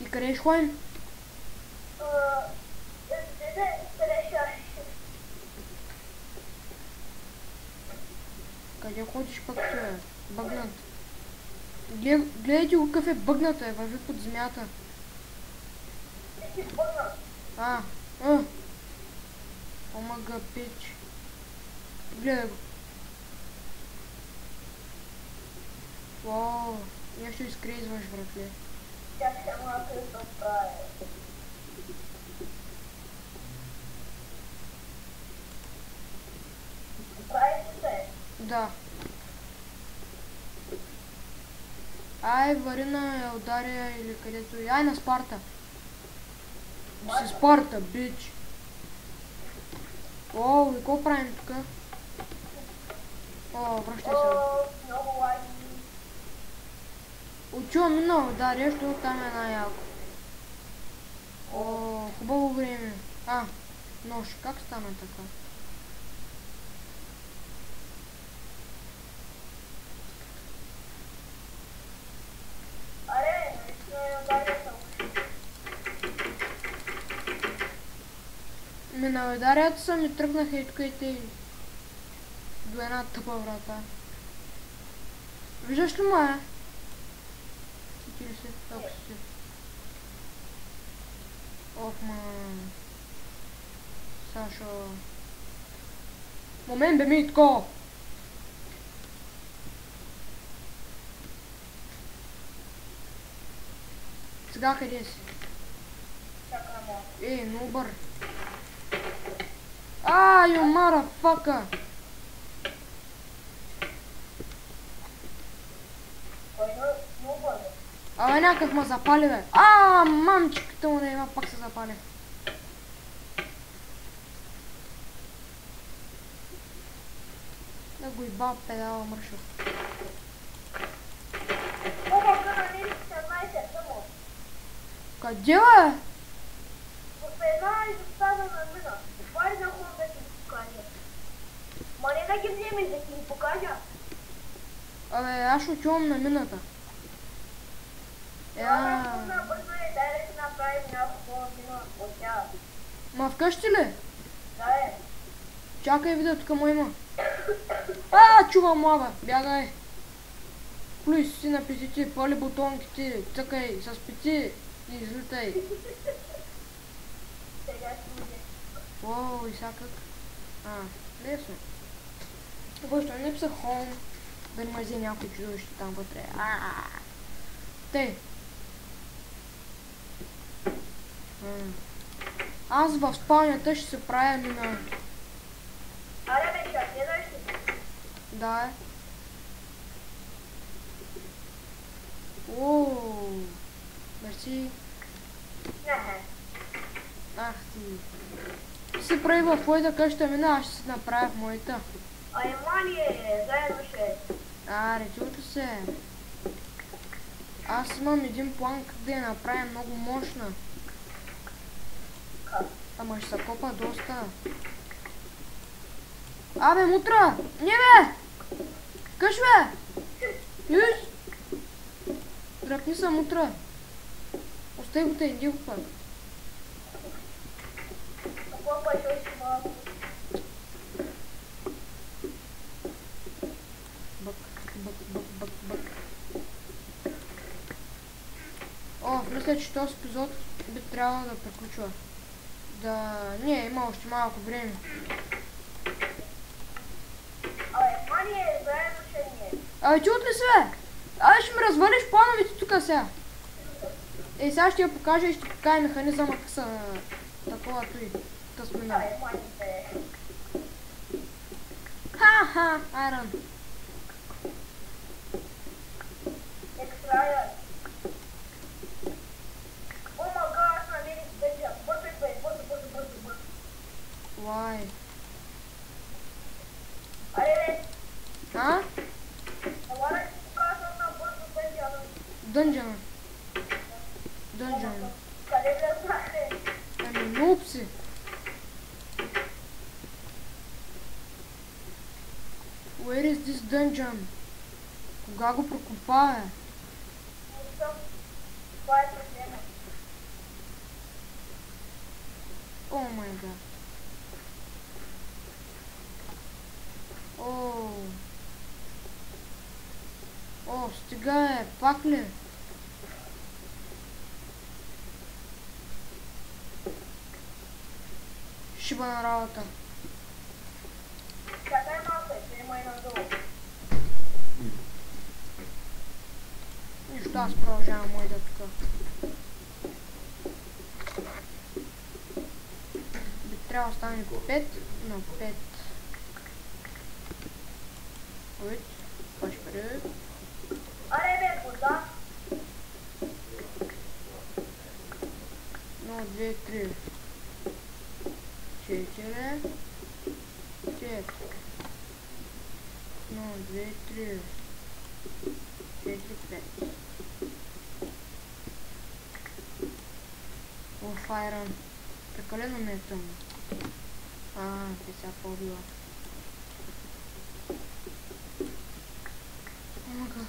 И къде ще ходим? Къде ходиш пък ти, бе? Бъгнат. Гледайте го какъв е бъгната, върви под земята. Омага пич. Гледай го. Вау, я ще изкрезваш, братле. Чак се малко да прави. Прави се? Да. Ай, вари на Елдария или където. Ай, на Спарта. Си Спарта, бич. О, и какво правим тук? О, връщай се. Много лаги. Отиваме на Елдария, защото там е най-яко. О, хубаво време. Нощ, как стана така? Аре, наистина е ударил съм. На Елдарията са ми тръгнаха и тук и те до една тъпа врата. Виждаш ли моя? Сети ли се? Ако си. Ох, ман. Сашо. Момент бе, Митко! Сега къде си? Чакай, Много бър. You motherfucker! кой много бързо? Абе, някакъв ме запали, бе. Мамчиката му да има, пак се запали. Да го иба педала мършо. Къде, бе? В една изоставена мина. Това е за хубаво да ти покажа. Ма не да ги вземеш, да ти покажа. Абе, аз ще отивам на мината. Бързо е, дай да си направим някакво мина от тя. Ма вкъщи ли? Да е. Чакай, видео, тук му има. Чувам лава, бягай. Плюй си на петите, пали бутонките, цъкай с пети и излитай. Сега ще видя. О, и всякак. Лесно. Въщо не писа home, да не ме взе някой чудовище там вътре. Те. Аз в спалнята ще се правя мина. Аре бе, чак, гледаш ли? Да. Ооо. Мерси. Не. Ах ти. Ти се прави в твоята къща мина, аз ще се направя в моята. Ай, мание, заедно ще. Аре, чуто се. Аз имам един план как да я направя много мощна. Как? Ама ще се копа доста. Абе, мутра! Не бе! Къш бе! Юж! Дръпни са, мутра. Остай го те, иди го пак. Какво пък още малко? Бък. О, мисля, че този епизод би трябвало да приключва. Не, има още малко време. Ай, мание, заедно ще ни е. Абе, чут ли се, бе? Абе, ще ми развалиш плановете тук сега. Ей, сега ще я покажа и ще покажа механизъма къса такова той. Тъсмина. Ай, мание, бе. Ха-ха, айрон. Екстрая. О, мага, аз намерих дънжа. Бързай, бе, бързо. Вай. Аре, бе. А? Ела да ти показвам на бързо дънжа. Дънжана. Къде влезнахте? Ами, нуп си. Where is this dungeon? Кога го прокопа, бе? Не съм. Това е проблема. О май гад. О, стига е, пак ли? Шибана работа. Чакай малко, ще има и надолу. Нищо, аз продължавам моята тук. Би трябва да стане 5 на 5. Уит, паш пари. Аре, бе, вода. 1, 2, 3. 4. 5. 1, 2, 3. 4, 5. Оф, айрон. Прекалено ме е тъмно. Те сега по-била. Омага.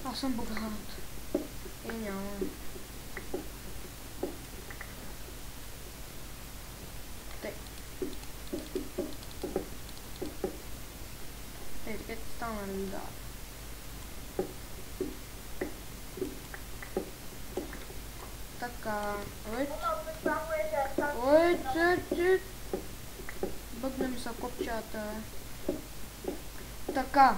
Аз съм богат. Няма. Те станали, да. Така. Ой, чет. Бъгна ми са копчата. Така.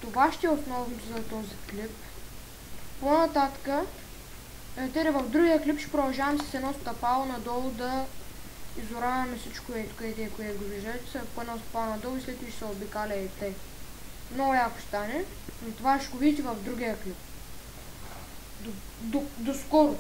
Това ще е основното за този клип. По-нататъка, в другия клип ще продължавам с едно стъпало надолу да изораваме всичко тук кое го виждате. Се едно стъпало надолу и след това ще се обикаля и те. Много яко ще стане, но това ще го видите в другия клип. До скоро!